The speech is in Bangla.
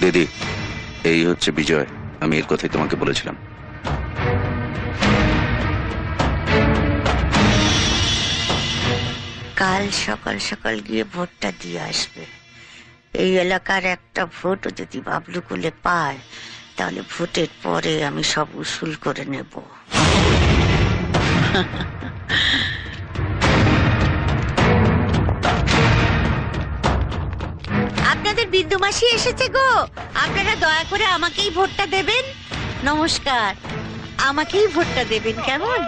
দিদি, এই হচ্ছে বিজয়। আমি এর কথাই তোমাকে বলেছিলাম। কাল সকাল সকাল গিয়ে ভোটটা দিয়ে আসবে। এই এলাকার একটা ভোটও যদি বাবলু কোলে পায়, তাহলে ভোটের পরে আমি সব উসুল করে নেব। আপনাদের বিন্দু মাসি এসেছে গো। আপনারা দয়া করে আমাকেই ভোটটা দেবেন। নমস্কার, আমাকেই ভোটটা দেবেন, কেমন?